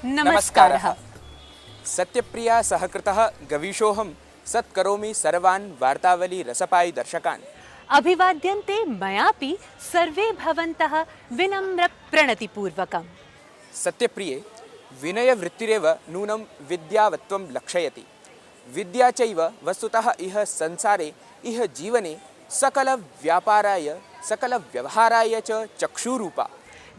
नमस्कारः। सत्यप्रिया सहकृतः गवीशोऽहं सत्करोमि सर्वान् वार्तावली रसपायि दर्शकान्। अभिवाद्यन्ते मयापि सर्वे भवन्तः विनम्र प्रणतिपूर्वकम्। सत्यप्रिये, विनयवृत्तिरेव नूनं विद्यावत्त्वं लक्षयति। विद्या चैव वस्तुतः इह संसारे इह जीवने सकलव्यापाराय सकलव्यवहाराय च चक्षुरूपा।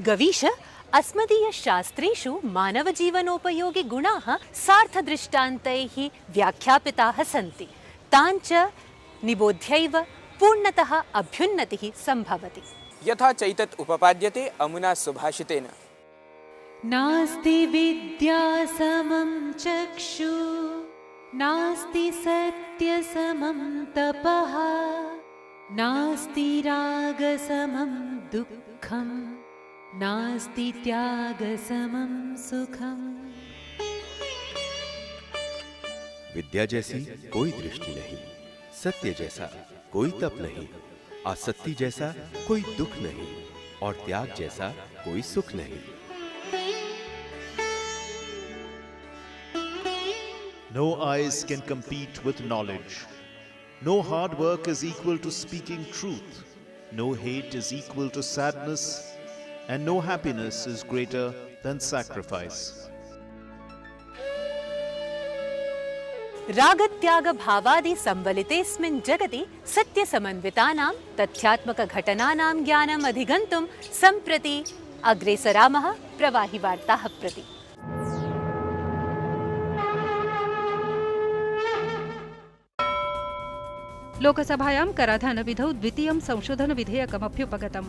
गवीश, अस्मदीयशास्त्रेषु मानवजीवनोपयोगि गुणाः सार्थदृष्टान्तैः व्याख्यापिताः सन्ति। तान् च निबोध्यैव पूर्णतः अभ्युन्नतिः संभवति। यथा चैतत् उपपाद्यते अमुना सुभाषितेन। नास्ति विद्या समं चक्षु, नास्ति सत्य समं तपः, नास्ति राग समं दुःखं, नास्ति त्याग समं सुखम। विद्या जैसी कोई दृष्टि नहीं, सत्य जैसा कोई तप नहीं, असत्य जैसा कोई दुख नहीं और त्याग जैसा कोई सुख नहीं। No eyes can compete with knowledge. No hard work is equal to speaking truth. No hate is equal to sadness. And no happiness is greater than sacrifice. रागत्याग भावादि संवलितेऽस्मिन् जगति सत्य समन्वितानां तथ्यात्मक घटनानां ज्ञानम् अधिगन्तुं सम्प्रति अग्रेसरामः प्रवाहि वार्ताः प्रति। लोकसभायां कराधानविधौ द्वितीयं संशोधनविधेयकमभ्युपगतम्।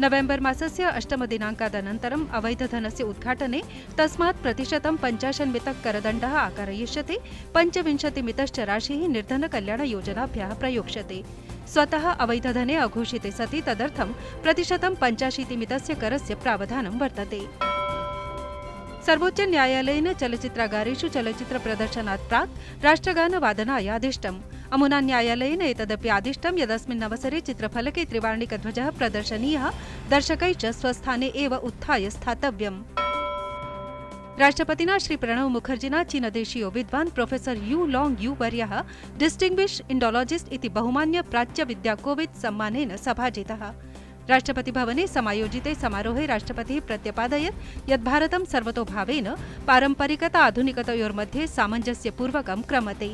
नवेम्बर् मासस्य 8 दिनाङ्कादनन्तरम् अवैधधनस्य उद्घाटने तस्मात् प्रतिशतं 50 मितः करदण्डः आकारयिष्यते। 25 मितश्च राशिः निर्धनकल्याणयोजनाभ्यः प्रयोक्ष्यते। स्वतः अवैधधने अघोषिते सति तदर्थं प्रतिशतं 85 मितस्य करस्य प्रावधानं वर्तते। सर्वोच्च न्यायालयेन चलच्चित्रागारेषु चलच्चित्रप्रदर्शनात् प्राक् राष्ट्रगानवादनाय आदिष्टम्। अमुना न्यायालयेन एतदपि आदिष्टं यदस्मिन् अवसरे चित्रफलके त्रिवर्णिकध्वजः प्रदर्शनीयः, दर्शकैश्च स्वस्थाने एव उत्थाय स्थातव्यम्। राष्ट्रपतिना श्री प्रणव मुखर्जिना चीनदेशीयो विद्वान् प्रोफेसर यू लोंग यू वर्यः डिस्टिंग्विश्ड इंडोलॉजिस्ट इति बहुमान्य प्राच्य विद्याकोविद सम्मानेन सभाजितः। राष्ट्रपतिभवने समायोजिते समारोहे राष्ट्रपतिः प्रत्यपादयत् यत् भारतं सर्वतोभावेन पारम्परिकता आधुनिकतयोर्मध्ये सामञ्जस्यपूर्वकं क्रमते।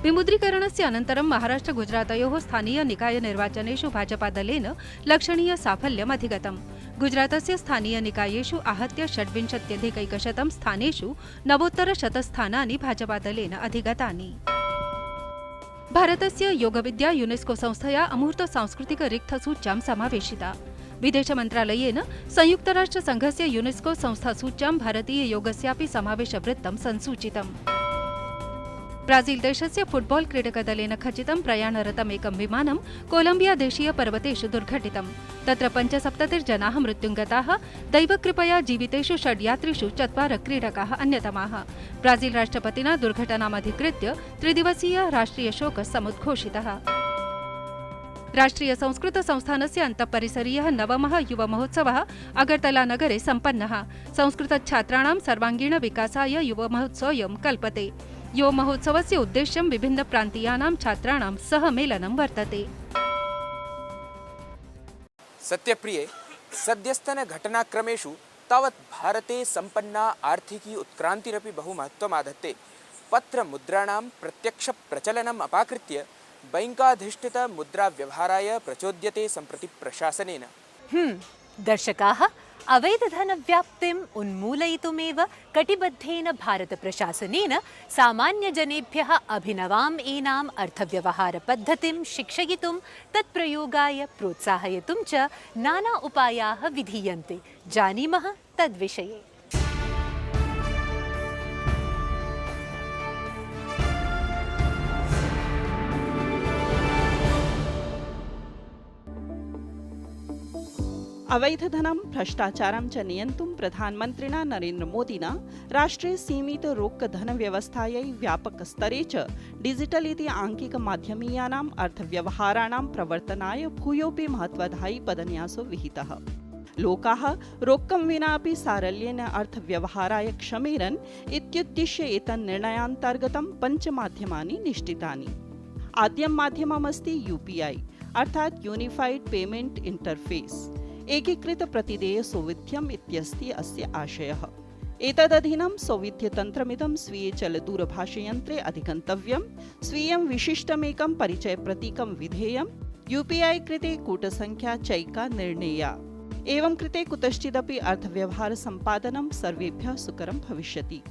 विमुद्रीकरणस्य अनन्तरं महाराष्ट्र गुजरातयोः स्थानीय निकाय निर्वाचनेषु भाजपादलेन लक्षणीय साफल्यम् अधिगतम्। गुजरातस्य स्थानीय निकायेषु आहत्य 26,100 स्थानेषु नवोत्तर-100 स्थानानि भाजपादलेन अधिगतानि। भारतस्य योगविद्या यूनेस्को संस्थया अमूर्त सांस्कृतिक रिक्थसूच्यां समावेशिता। विदेशमन्त्रालयेन संयुक्तराष्ट्रसङ्घस्य यूनेस्को संस्थासूच्यां भारतीययोगस्यापि समावेशवृत्तं संसूचितम्। ब्राजील देशस्य फुटबॉल क्रीडकदलेन खचितं प्रयाणरतम् एकं विमानं कोलम्बिया देशीय पर्वतेषु दुर्घटितम्। तत्र 75 जनाः मृत्युं गताः। दैवकृपया जीवितेषु 6 यात्रिषु 4 क्रीडकाः अन्यतमाः। ब्राजील राष्ट्रपतिना दुर्घटनामधिकृत्य 3-दिवसीय राष्ट्रिय शोकः समुद्घोषितः। राष्ट्रिय संस्कृत संस्थानस्य अन्तःपरिसरीयः 9मः युवमहोत्सवः अगरतलानगरे सम्पन्नः। संस्कृतछात्राणां सर्वाङ्गीण विकासाय युवमहोत्सवोऽयं कल्पते। यो महोत्सवस्य उद्देश्यं विभिन्नप्रान्तीयानां छात्राणां सहमेलनं वर्तते। सत्यप्रिये, सद्यस्तन घटनाक्रमेषु तावत् भारते सम्पन्ना आर्थिकी उत्क्रान्तिरपि बहु महत्त्वमाधत्ते। पत्रमुद्राणां प्रत्यक्षप्रचलनम् अपाकृत्य बैंकाधिष्ठित मुद्राव्यवहाराय प्रचोद्यते सम्प्रति प्रशासनेन। दर्शकाः, अवैधधनव्याप्तिम् उन्मूलयितुमेव कटिबद्धेन भारतप्रशासनेन सामान्यजनेभ्यः अभिनवाम् एनाम् अर्थव्यवहारपद्धतिं शिक्षयितुं तत्प्रयोगाय प्रोत्साहयितुं च नाना उपायाः विधीयन्ते। जानीमः तद्विषये। अवैधधनं भ्रष्टाचारं च नियन्तुं प्रधानमन्त्रिणा नरेन्द्रमोदिना राष्ट्रे सीमित रोक्क धनव्यवस्थायै व्यापकस्तरे च डिजिटल इति आङ्किकमाध्यमीयानाम् अर्थव्यवहाराणां प्रवर्तनाय भूयोऽपि महत्त्वदायी पदन्यासो विहितः। लोकाः रोक्कं विनापि सारल्येन अर्थव्यवहाराय क्षमेरन् इत्युद्दिश्य एतन्निर्णयान्तर्गतं पञ्चमाध्यमानि निश्चितानि। आद्यं माध्यममस्ति UPI अर्थात् यूनिफाइड पेमेंट इंटरफेस, एकीकृत प्रतिदेय सौविध्यम् इत्यस्ति अस्य आशयः। एतदधीनं सौविध्यतन्त्रमिदं स्वीये चलदूरभाषयन्त्रे अधिगन्तव्यं, स्वीयं विशिष्टमेकं परिचयप्रतीकं विधेयं, UPI कृते कूटसङ्ख्या चैका निर्णेया। एवं कृते कुतश्चिदपि अर्थव्यवहारसम्पादनं सर्वेभ्यः सुकरं भविष्यति।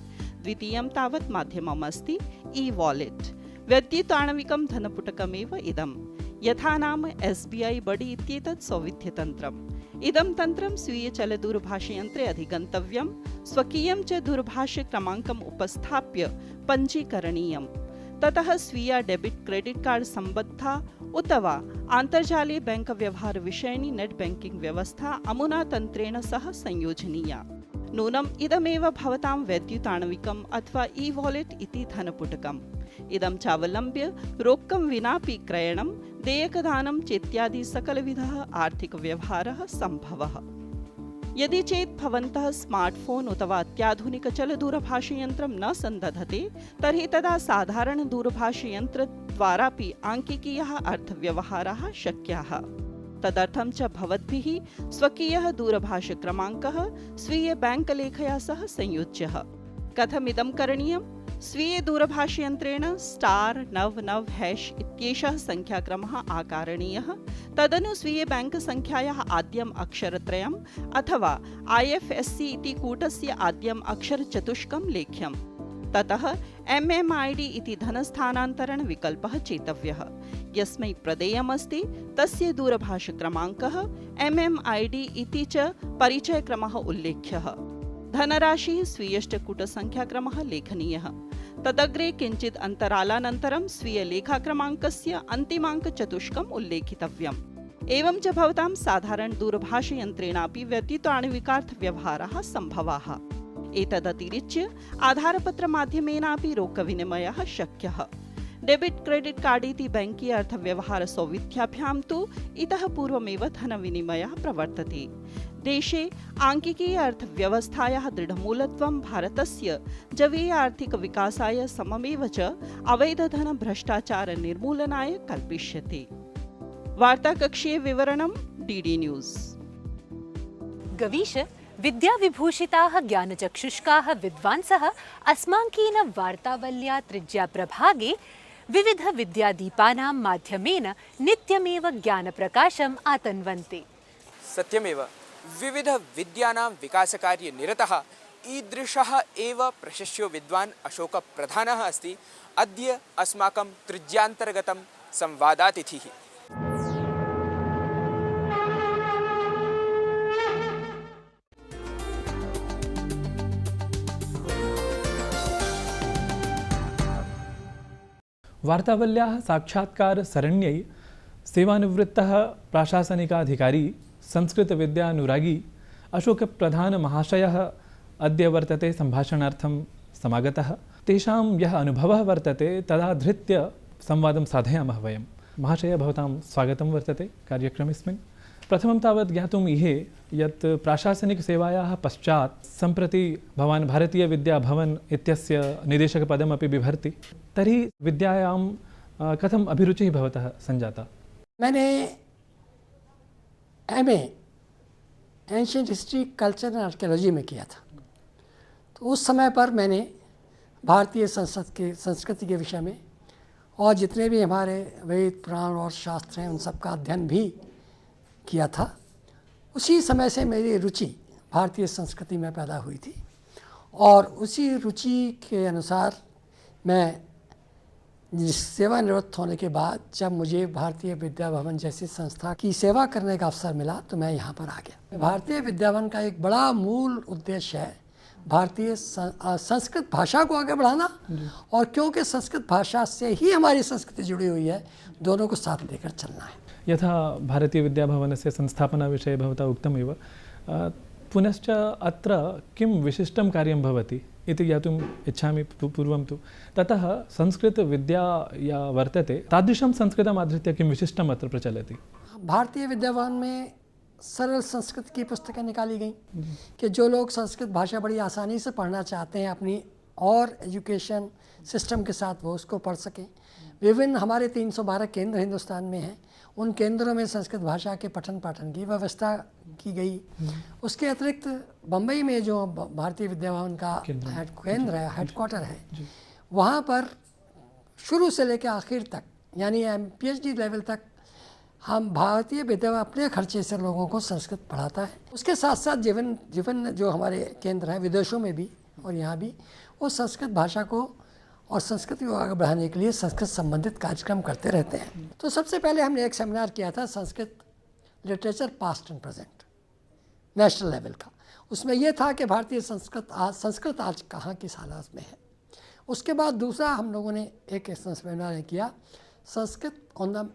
द्वितीयं तावत् माध्यमम् अस्ति e-wallet, वैद्युताणविकं धनपुटकमेव इदं। यथा नाम SBI बडी इत्येतत् सौविध्यतन्त्रम्। इदं तन्त्रं स्वीय चलदूरभाषयन्त्रे अधिगन्तव्यं, स्वकीयं च दूरभाषक्रमाङ्कम् उपस्थाप्य पञ्जीकरणीयम्। ततः स्वीया डेबिट क्रेडिट कार्ड सम्बद्धा उत वा आन्तर्जाले बैंक व्यवहार विषयिणी नेट बैंकिंग व्यवस्था अमुना तन्त्रेण सह संयोजनीया। नूनम् इदमेव भवतां वैद्युताणविकम् अथवा e-wallet इति धनपुटकम्। इदं चावलम्ब्य रोक्कं विनापि क्रयणं, देयकदानं चेत्यादि सकलविधः आर्थिकव्यवहारः सम्भवः। यदि चेत् भवन्तः स्मार्टफोन उत वा अत्याधुनिकचलदूरभाषयन्त्रं न सन्दधते तर्हि तदा साधारणदूरभाषयन्त्रद्वारापि आङ्किकीयः अर्थव्यवहाराः शक्याः। तदर्थं च भवद्भिः स्वकीयः दूरभाषक्रमाङ्कः स्वीय बैंकलेखया सह संयोज्यः। कथमिदं करणीयम्? स्वीय दूरभाषयन्त्रेण *99# इत्येषः संख्याक्रमः आकारणीयः। तदनु स्वीय बैंक संख्यायाः आद्यम् अक्षरत्रयम् अथवा IFSC इति कूटस्य आद्यम् अक्षरचतुष्कं लेख्यम्। ततः MMID इति धनस्थानान्तरण विकल्पः चेतव्यः। यस्मै प्रदेयमस्ति तस्य दूरभाषक्रमाङ्कः, MMID इति च परिचयक्रमः उल्लेख्यः। धनराशिः स्वीयष्टकूटसङ्ख्याक्रमः लेखनीयः। तदग्रे किञ्चित् अन्तरालानन्तरं स्वीयलेखाक्रमाङ्कस्य अन्तिमाङ्कचतुष्कम् उल्लेखितव्यम्। एवं च भवतां साधारणदूरभाषयन्त्रेणापि वैद्युताणविकार्थव्यवहाराः सम्भवाः। एतदतिरिच्य आधारपत्रमाध्यमेनापि रोकविनिमयः शक्यः। डेबिट क्रेडिट कार्ड इति बैंकीय अर्थव्यवहारसौविध्याभ्यां तु इतः पूर्वमेव धनविनिमयः प्रवर्तते। देशे आङ्किकीय अर्थव्यवस्थायाः दृढमूलत्वं भारतस्य जवीय आर्थिकविकासाय सममेव च अवैधधनभ्रष्टाचारनिर्मूलनाय कल्पिष्यते। वार्ताकक्षीय विवरणं DD न्यूज़। गवीश विद्याविभूषिताः ज्ञानचक्षुष्काः विद्वांसः अस्माकीन वार्तावल्या त्रिज्याप्रभागे विविध विद्यादीपानां माध्यमेन नित्यमेव ज्ञानप्रकाशम् आतन्वन्ते। सत्यमेव, विविध विद्यानां विकासकार्ये निरतः ईदृशः एव प्रशस्यो विद्वान् अशोकप्रधानः अस्ति अद्य अस्माकं त्रिज्यान्तर्गतं संवादातिथिः। वार्तावल्याः साक्षात्कारसरण्यै सेवानिवृत्तः प्राशासनिकाधिकारी संस्कृतविद्यानुरागी अशोकप्रधानमहाशयः अद्य वर्तते सम्भाषणार्थं समागतः। तेषां यः अनुभवः वर्तते तदाधृत्य संवादं साधयामः वयं। महाशय, भवतां स्वागतं वर्तते कार्यक्रमेऽस्मिन्। प्रथमं तावत् ज्ञातुम् इहे यत् प्राशासनिकसेवायाः पश्चात् सम्प्रति भवान् भारतीयविद्याभवन इत्यस्य निदेशकपदमपि बिभर्ति। तर्हि विद्यायां कथम् अभिरुचिः भवतः सञ्जाता? मैंने MA ancient history, culture and archaeology में किया था। तो उस समय पर मैंने भारतीय संस्कृति के विषय में और जितने भी हमारे वेद पुराण और शास्त्र हैं उन सब का अध्ययन भी किया था। उसी समय से मेरी रुचि भारतीय संस्कृति में पैदा हुई थी और उसी रुचि के अनुसार मैं सेवानिवृत्त होने के बाद जब मुझे भारतीय विद्या भवन जैसी संस्था की सेवा करने का अवसर मिला तो मैं यहाँ पर आ गया। भारतीय विद्या भवन का एक बड़ा मूल उद्देश्य है भारतीय संस्कृत भाषा को आगे बढ़ाना, और क्योंकि संस्कृत भाषा से ही हमारी संस्कृति जुड़ी हुई है, दोनों को साथ लेकर चलना है। यथा भारतीयविद्याभवनस्य संस्थापनाविषये भवता उक्तमेव, पुनश्च अत्र किं विशिष्टं कार्यं भवति इति ज्ञातुम् इच्छामि। पूर्वं तु ततः संस्कृतविद्या या वर्तते तादृशं संस्कृतम् आधृत्य किं विशिष्टम् अत्र प्रचलति? भारतीय विद्याभवन में सरल संस्कृत की पुस्तकें निकाली गई कि जो लोग संस्कृत भाषा बड़ी आसानी से पढ़ना चाहते हैं अपनी और एजुकेशन सिस्टम के साथ वो उसको पढ़ सकें। विभिन्न हमारे 312 केंद्र हिंदुस्तान में हैं, उन केंद्रों में संस्कृत भाषा के पठन पाठन की व्यवस्था की गई। उसके अतिरिक्त बम्बई में जो भारतीय विद्या भवन का केंद्र है, हेडक्वार्टर है, वहाँ पर शुरू से लेकर आखिर तक यानी PhD लेवल तक हम भारतीय विद्या अपने खर्चे से लोगों को संस्कृत पढ़ाता है। उसके साथ साथ जीवन जो हमारे केंद्र हैं विदेशों में भी और यहाँ भी, वो संस्कृत भाषा को और संस्कृति को आगे बढ़ाने के लिए संस्कृत संबंधित कार्यक्रम करते रहते हैं। तो सबसे पहले हमने एक सेमिनार किया था Sanskrit literature past and present national level का। उसमें यह था कि भारतीय संस्कृत आज कहाँ किस हालात में है। उसके बाद दूसरा हम लोगों ने एक सेमिनार किया Sanskrit on the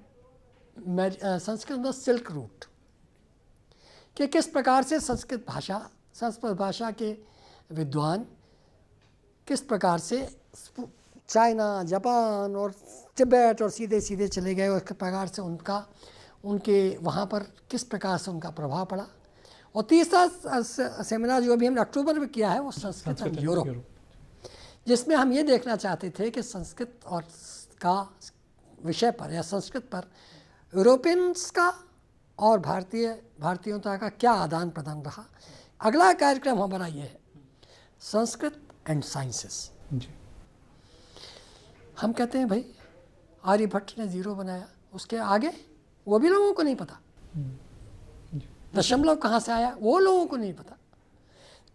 silk route, कि किस प्रकार से संस्कृत भाषा के विद्वान किस प्रकार से चाइना, जापान और तिब्बत और सीधे सीधे चले गए, और किस प्रकार से उनके वहाँ पर किस प्रकार से उनका प्रभाव पड़ा। और तीसरा सेमिनार जो अभी हमने अक्टूबर में किया है वो संस्कृत और यूरोप, जिसमें हम ये देखना चाहते थे कि संस्कृत और का विषय पर या संस्कृत पर यूरोपियंस का और भारतीयों का क्या आदान प्रदान रहा। अगला कार्यक्रम हमारा ये है संस्कृत एंड साइंसेस। हम कहते हैं भाई आर्यभट्ट ने 0 बनाया, उसके आगे वो भी लोगों को नहीं पता, दशमलव कहाँ से आया वो लोगों को नहीं पता।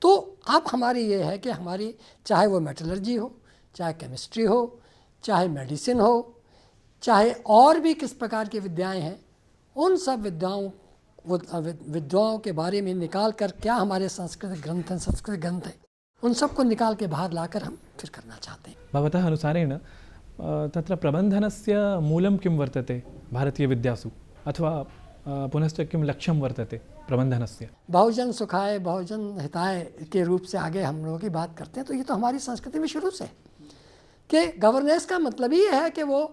तो अब हमारी ये है कि हमारी चाहे वो मेटलर्जी हो, चाहे केमिस्ट्री हो, चाहे मेडिसिन हो, चाहे और भी किस प्रकार की विद्याएं हैं, उन सब विद्याओं के बारे में निकाल कर क्या हमारे संस्कृत ग्रंथ हैं उन सबको निकाल के बाहर लाकर हम फिर करना चाहते हैं। भवतः अनुसारेण तत्र प्रबन्धनस्य मूलं किं वर्तते भारतीयविद्यासु, अथवा पुनश्च किं लक्ष्यं वर्तते प्रबन्धनस्य? बहुजन सुखाय बहुजन हिताय के रूप से आगे हम लोगों की बात करते हैं। तो ये तो हमारी संस्कृति में शुरू से कि गवर्नेंस का मतलब ही है कि वो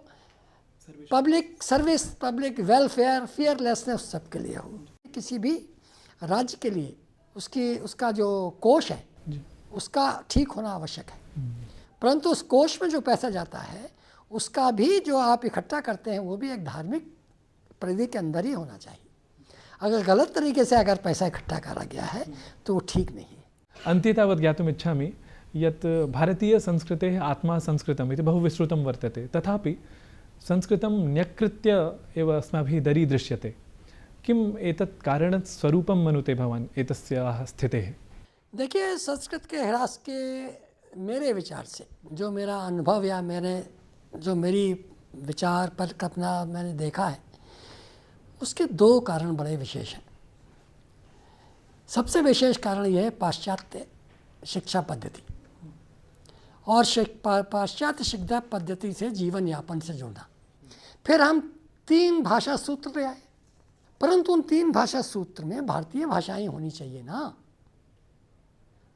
public service, public welfare, fearlessness सबके लिए हो। किसी भी राज्य के लिए उसका जो कोष है उसका ठीक होना आवश्यक है, परंतु उस कोष में जो पैसा जाता है उसका भी जो आप इकट्ठा करते हैं वो भी एक धार्मिक परिधि के अंदर ही होना चाहिए। अगर गलत तरीके से अगर पैसा इकट्ठा करा गया है तो वो ठीक नहीं है। अन्ते तावत् ज्ञातुम् इच्छामि यत् भारतीयसंस्कृतेः आत्मा संस्कृतम् इति बहु विस्तृतं वर्तते, तथापि संस्कृतं न्यक्कृत्य एव अस्माभिः दरीदृश्यते। किम् एतत् कारणस्वरूपं मनुते भवान् एतस्याः स्थितेः? देखिए, संस्कृत के ह्रास के मेरे विचार से जो मेरा अनुभव या मेरी विचार पर कल्पना मैंने देखा है, उसके 2 कारण बड़े विशेष हैं। सबसे विशेष कारण यह है पाश्चात्य शिक्षा पद्धति और पाश्चात्य शिक्षा पद्धति से जीवन यापन से जुड़ना। फिर हम 3 भाषा सूत्र ले आए, परंतु उन 3 भाषा सूत्र में भारतीय भाषाएं होनी चाहिए ना।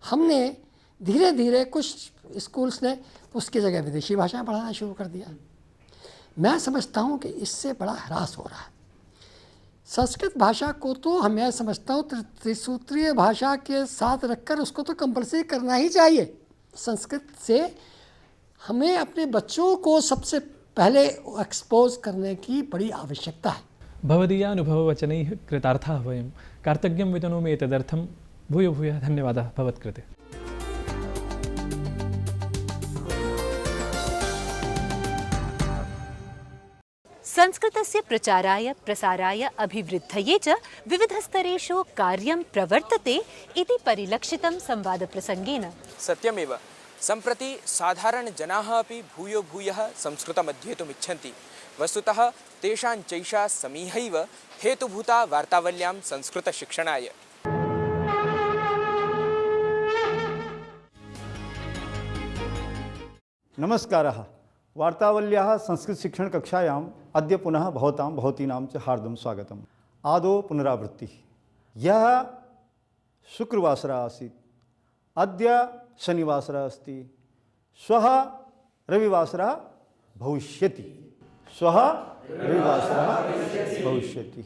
हमने धीरे धीरे कुछ स्कूल्स ने उसकी जगह विदेशी भाषाएं पढ़ाना शुरू कर दिया। मैं समझता हूँ कि इससे बड़ा ह्रास हो रहा है। संस्कृत भाषा को तो मैं समझता हूँ त्रिसूत्रीय भाषा के साथ रखकर उसको तो कंपलसरी करना ही चाहिए। संस्कृत से हमें अपने बच्चों को सबसे पहले एक्सपोज करने की बड़ी आवश्यकता है। भवदीयानुभववचनैः कृतार्थाः वयं कार्तज्ञं वितनोमि एतदर्थं भूयो भूयः धन्यवादः भवत्कृते। संस्कृतस्य प्रचाराय प्रसाराय अभिवृद्धये च विविधस्तरेषु कार्यं प्रवर्तते इति परिलक्षितं संवादप्रसङ्गेन। सत्यमेव, सम्प्रति साधारणजनाः अपि भूयो भूयः संस्कृतम् अध्येतुम् इच्छन्ति। वस्तुतः तेषां चैषा समीहैव हेतुभूता वार्तावल्यां संस्कृतशिक्षणाय। नमस्कारः। वार्तावल्याः संस्कृतशिक्षणकक्षायाम् अद्य पुनः भवतीनां च हार्दं स्वागतम्। आदौ पुनरावृत्तिः। यः शुक्रवासरः आसीत्, अद्य शनिवासरः अस्ति, श्वः रविवासरः भविष्यति। श्वः रविवासरः भविष्यति।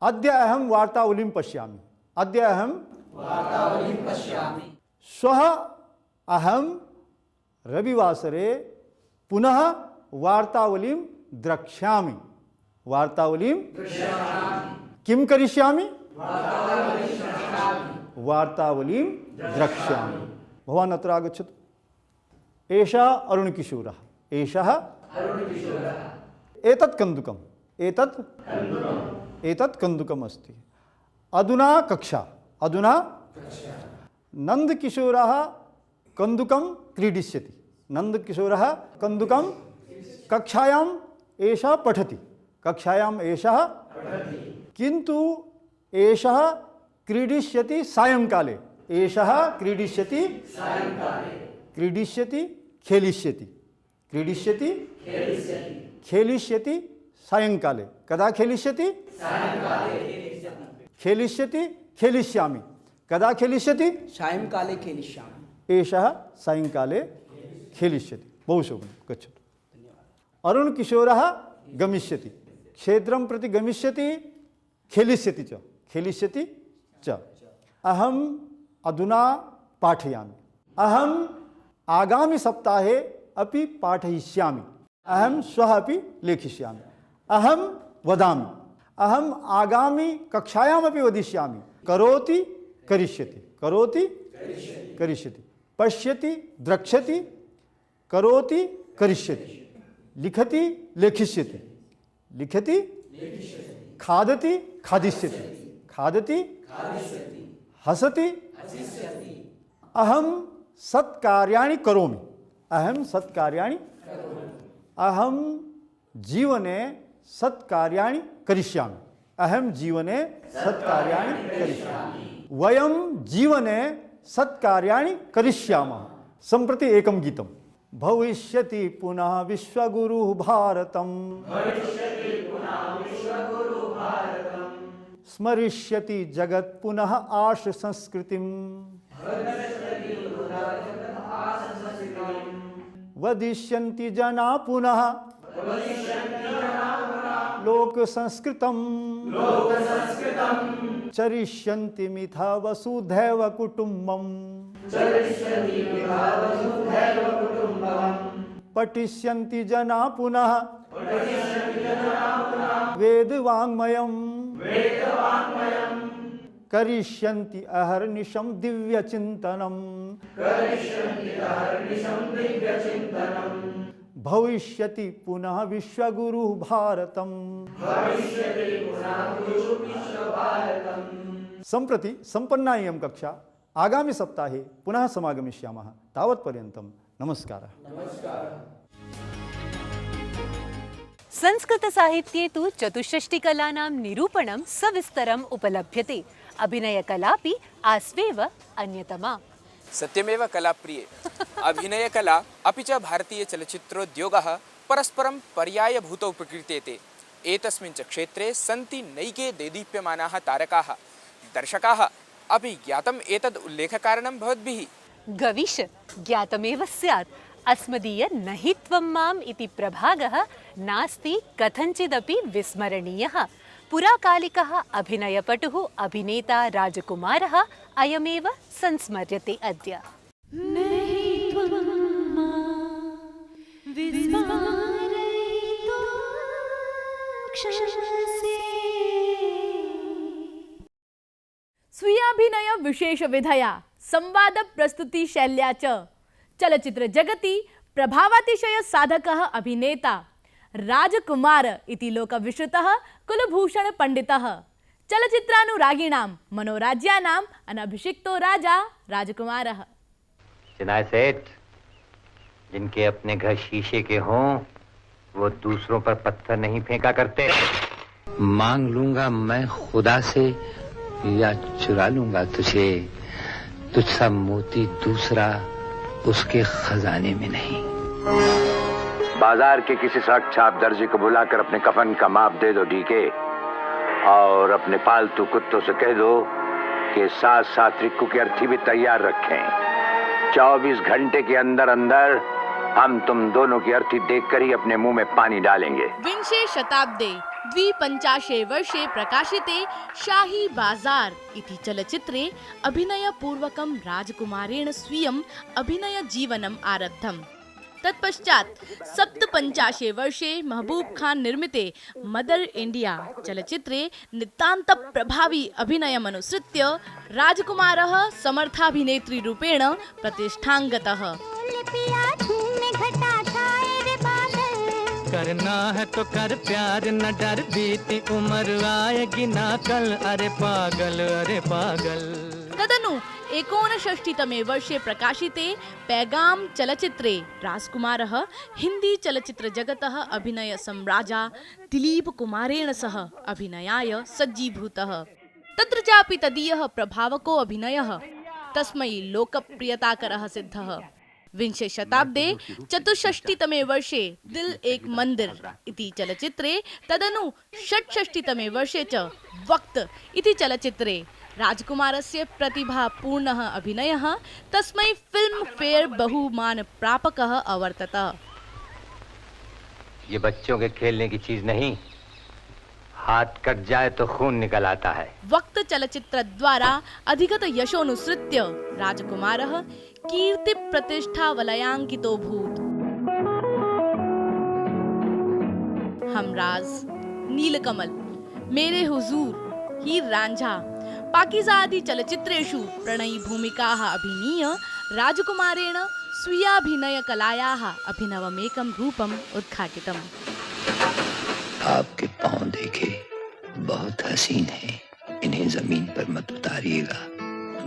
अद्य अहम वार्तावलीं पश्यामि, अद्य अहम वार्तावलीं पश्यामि, श्वः अहम रविवासरे पुनः वार्तावलीं द्रक्ष्यामि, वार्तावलीं किं करिष्यामि, वार्तावलीं द्रक्ष्यामि। भवान् अत्र आगच्छतु। एषः अरुणकिशोरः, एषः एतत् कन्दुकम्, एतत् कन्दुकम् अस्ति। अधुना कक्षा, अधुना नन्दकिशोरः कन्दुकं क्रीडिष्यति, नन्दकिशोरः कन्दुकं कक्षायाम् एषः पठति, कक्षायाम् एषः किन्तु एषः क्रीडिष्यति सायंकाले, एषः क्रीडिष्यति क्रीडिष्यति खेलिष्यति, क्रीडिष्यति खेलिष्यति सायंकाले। कदा खेलिष्यति, खेलिष्यति खेलिष्यामि, कदा खेलिष्यति, सायंकाले खेलिष्यामि, एषः सायंकाले खेलिष्यति। बहु शोभनं, गच्छतु। अरुणकिशोरः गमिष्यति, क्षेत्रं प्रति गमिष्यति, खेलिष्यति च, खेलिष्यति च। अहम अधुना पाठयामि, अहम आगामि सप्ताहे अपि पाठयिष्यामि, अहम श्वः अपि लेखिष्यामि, अहम वदामि, अहम आगामि कक्षायामपि वदिष्यामि। करोति करिष्यति, करोति करिष्यति, पश्यति द्रक्ष्यति, करोति करिष्यति, लिखति लेखिष्यति, लिखति खादति खादिष्यति, खादति हसति, अहम सत्कार्याणि करोमि, अहम सत्कार्याणि, अहम जीवने सत्कार्याणि करिष्यामि, अहम जीवने सत्कार्याणि करिष्यामि, वयं जीवने सत्कार्याणि करिष्यामः। सम्प्रति एकं गीतं। भविष्यति पुनः विश्वगुरुः भारतम्, स्मरिष्यति जगत् पुनः आर्ष संस्कृतिं, वदिष्यन्ति जना पुनः लोक संस्कृतं, चरिष्यन्ति मिथा वसुधैव कुटुम्बम्, पठिष्यन्ति जना पुनः वेदवाङ्मयम्, करिष्यन्ति अहर्निशं दिव्यचिन्तनम्, भविष्यति पुनः विश्वगुरुः भारतम्। सम्प्रति सम्पन्ना इयं कक्षा। आगामि सप्ताहे पुनः समागमिष्यामः। तावत्पर्यन्तं नमस्कारः। संस्कृत साहित्ये तु चतुष्षष्टिकलानां निरूपणं सविस्तरम् उपलभ्यते। अभिनयकलापि आस्वेव अन्यतमा। सत्यमेव कलाप्रिये अभिनयकला अपि च भारतीयचलच्चित्रोद्योगः परस्परं पर्यायभूतौ प्रकृतेते। एतस्मिन् च क्षेत्रे सन्ति नैके देदीप्यमानाः तारकाः। दर्शकाः अपि ज्ञातम् एतद् उल्लेखकारणं भवद्भिः। गविश ज्ञातमेव स्यात्। अस्मदीय नहि त्वं माम् इति प्रभागः नास्ति कथञ्चिदपि विस्मरणीयः। पुराकालिकः अभिनयपटुः अभिनेता राजकुमारः अयमेव संस्मर्यते अद्य। स्वीयाभिनय विशेष विधया संवाद प्रस्तुति शैल्या च चलचित्र जगति प्रभावातिशय साधकः अभिनेता राजकुमार इति लोकविश्रुतः कुलभूषण पंडितः चलचित्रानुरागिणां मनोराज्यानाम् अनभिषिक्तो राजा राजकुमारः। चिनाय सेठ, जिनके अपने घर शीशे के हों वो दूसरों पर पत्थर नहीं फेंका करते। मांग लूंगा मैं खुदा से या चुरा लूंगा तुझे, तुझसा मोती दूसरा उसके खजाने में नहीं। बाजार के किसी सड़क छाप दर्जी को बुलाकर अपने कफन का माप दे दो डीके, और अपने पालतू कुत्तों से कह दो कि 7-7 रिक्कू की अर्थी भी तैयार रखें। 24 घंटे के अंदर अंदर हम तुम दोनों की अर्थी देखकर ही अपने मुंह में पानी डालेंगे। विंशे शताब्दे द्विपञ्चाशे वर्षे प्रकाशिते शाही बाजार इति चलचित्रे अभिनयपूर्वकं राजकुमारेण स्वीयम् अभिनयजीवनम् आरब्धम्। तत्पश्चात् 57 वर्षे महबूब खान निर्मिते मदर इंडिया चलचित्रे नितान्त प्रभावी अभिनयमनुसृत्य राजकुमारः समर्थाभिनेत्री रूपेण प्रतिष्ठां गतः। करना है तो कर प्यार न डर बीती उम्र आएगी ना कल अरे पागल। तदनु 59तमे वर्षे प्रकाशिते पैगाम चलचित्रे राजकुमारः हिंदी चलचित्र जगतः अभिनय सम्राजा दिलीप कुमारेण सह अभिनयाय सज्जीभूतः। तत्र चापि तदीयः प्रभावको अभिनयः तस्मै लोकप्रियताकरः सिद्धः। विंशे शताब्दे 64तमे वर्षे दिल एक मंदिर इति चलचित्रे तदनु 66तमे वर्षे च वक्त इति चलचित्रे राजकुमारस्य प्रतिभापूर्णः अभिनयः तस्मै फिल्म फेयर बहुमान प्रापकः अवर्तत। ये बच्चों के खेलने की चीज नहीं, हाथ कट जाए तो खून निकल आता है। वक्त चलचित्र द्वारा अधिगत यशोनुसृत्य राजकुमारः कीर्ति प्रतिष्ठा वलयांकितोऽभूत्। हमराज, नीलकमल, मेरे हुजूर, हीर रांझा, पाकीज़ा आदि चलचित्रेषु प्रणयी भूमिकाः अभिनीय राजकुमारेण स्वीयाभिनय कलायाः अभिनवमेकं रूपम् उद्घाटितम्। आपके पांव देखे बहुत हसीन हैं, इन्हें जमीन पर मत उतारिएगा,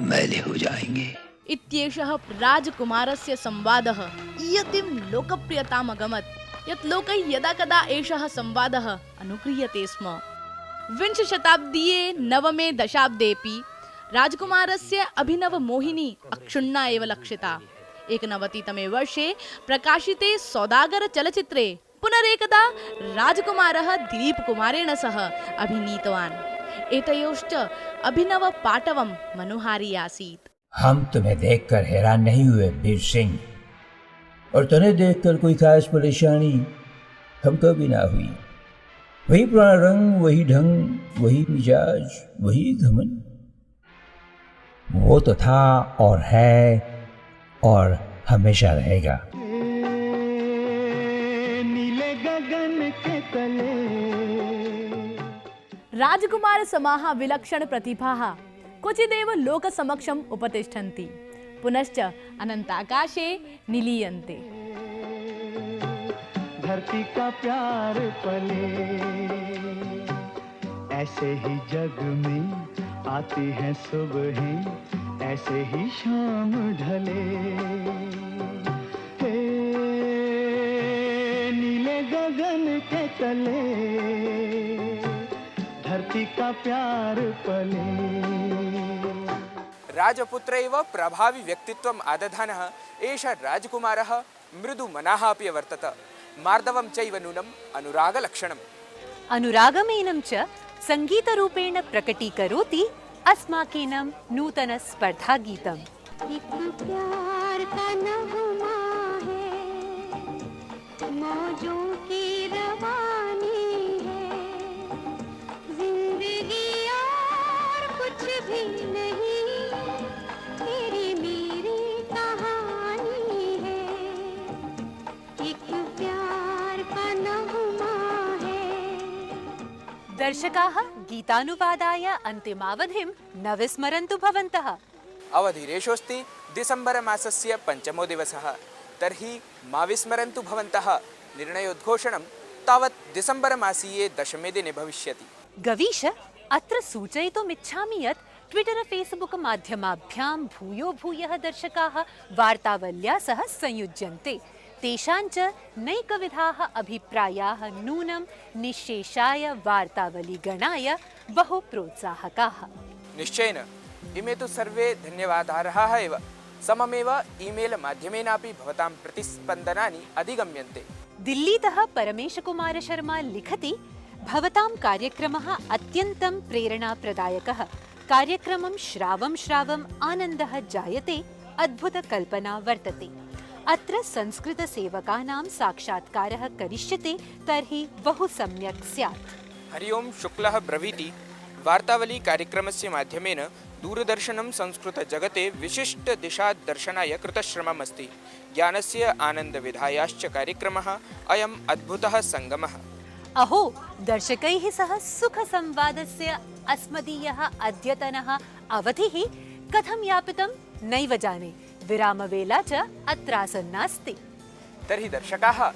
मैले हो जाएंगे। इत्येषः राजकुमारस्य संवादः इयतीं लोकप्रियताम् अगमत् यत् लोकैः यदा कदा एषः संवादः अनुक्रियते स्म। विंश शताब्दीये नवमे दशाब्देऽपि राजकुमारस्य अभिनव मोहिनी अक्षुण्णा एव लक्षिता। 91तमे वर्षे प्रकाशिते सौदागर चलचित्रे पुनरेकदा राजकुमारः दिलीप कुमारेण सह अभिनीतवान्। एतयोश्च अभिनव पाटवं मनोहारी आसीत्। हम तुम्हें देखकर हैरान नहीं हुए वीर सिंह, और तुम्हें देखकर कोई खास परेशानी हमको भी ना हुई। वही पुराना रंग, वही ढंग, वही मिजाज, वही घमंड, वो तो था और है और हमेशा रहेगा। नीले गगन के तले राजकुमार समाः विलक्षण प्रतिभाः क्वचिदेव लोकसमक्षम् उपतिष्ठन्ति, पुनश्च अनंताकाशे निलीयन्ते। धरती का प्यार पले ऐसे ही जग में आती हैं सुबहें, ऐसे ही शाम ढले। हे नीले गगन के तले धरती का प्यार पले। राजपुत्रैव प्रभावी व्यक्तित्वम् आदधानः एष राजकुमारः मृदुमनः अपि अवर्तत। मार्दवं चैव नूनम् अनुरागलक्षणम्। अनुरागमेनं च संगीतरूपेण प्रकटीकरोति अस्माकीनं नूतन स्पर्धागीतम्। एक प्यार का नगमा है, मौजों की रवानी है, जिंदगी और कुछ भी नहीं, तेरी मेरी कहानी है। एक प्यार का नगमा है। दर्शकाः गीतानुवादाय अन्तिमावधिं न विस्मरन्तु भवन्तः। अवधिरेशोऽस्ति डिसेम्बर मासस्य 5मो दिवसः। तर्हि मा विस्मरन्तु भवन्तः निर्णयोद्घोषणं तावत् डिसेम्बर मासीये 10मे दिने भविष्यति। गवीश, अत्र सूचयितुमिच्छामि यत् ट्विटर फेसबुक माध्यमाभ्यां भूयो भूयः दर्शकाः वार्तावल्या सह संयुज्यन्ते। तेषाञ्च नैकविधाः अभिप्रायाः नूनं निःशेषाय वार्तावलीगणाय बहु प्रोत्साहकाः। निश्चयेन इमे तु सर्वे धन्यवादार्हाः एव। सममेव ईमेल माध्यमेनापि भवतां प्रतिस्पन्दनानि अधिगम्यन्ते। दिल्लीतः परमेशकुमार शर्मा लिखति, भवतां कार्यक्रमः अत्यन्तं प्रेरणाप्रदायकः। कार्यक्रमं श्रावम् आनन्दः जायते, अद्भुतकल्पना वर्तते। अत्र संस्कृतसेवकानां साक्षात्कारः करिष्यते तर्हि बहु सम्यक् स्यात्। हरि ओं शुक्लः ब्रवीति वार्तावली कार्यक्रमस्य माध्यमेन दूरदर्शनं संस्कृतजगते विशिष्टदिशादर्शनाय कृतश्रमम् अस्ति। ज्ञानस्य आनन्दविधायाश्च कार्यक्रमः अयम् अद्भुतः सङ्गमः। अहो, दर्शकैः सह सुखसंवादस्य अस्मदीयः अद्यतनः अवधिः कथं यापितं नैव जाने। विरामवेला च अत्रासन्नास्ति। तर्हि दर्शकाः,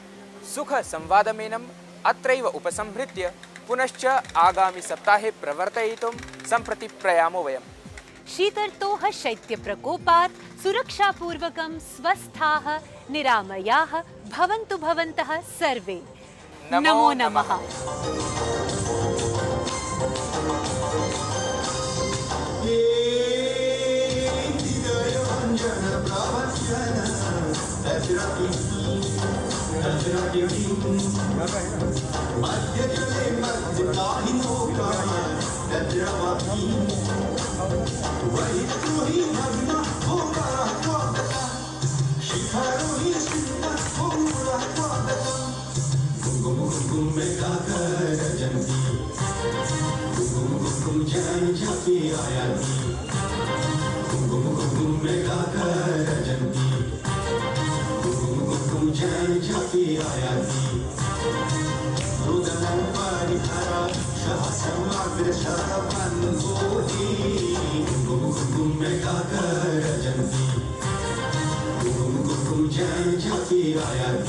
सुखसंवादमेनम् अत्रैव उपसंहृत्य पुनश्च आगामि सप्ताहे प्रवर्तयितुं सम्प्रति प्रयामो वयम्। शीतर्तोः शैत्यप्रकोपात् सुरक्षापूर्वकं स्वस्थाः निरामयाः भवन्तु भवन्तः सर्वे। नमो नमः। Jai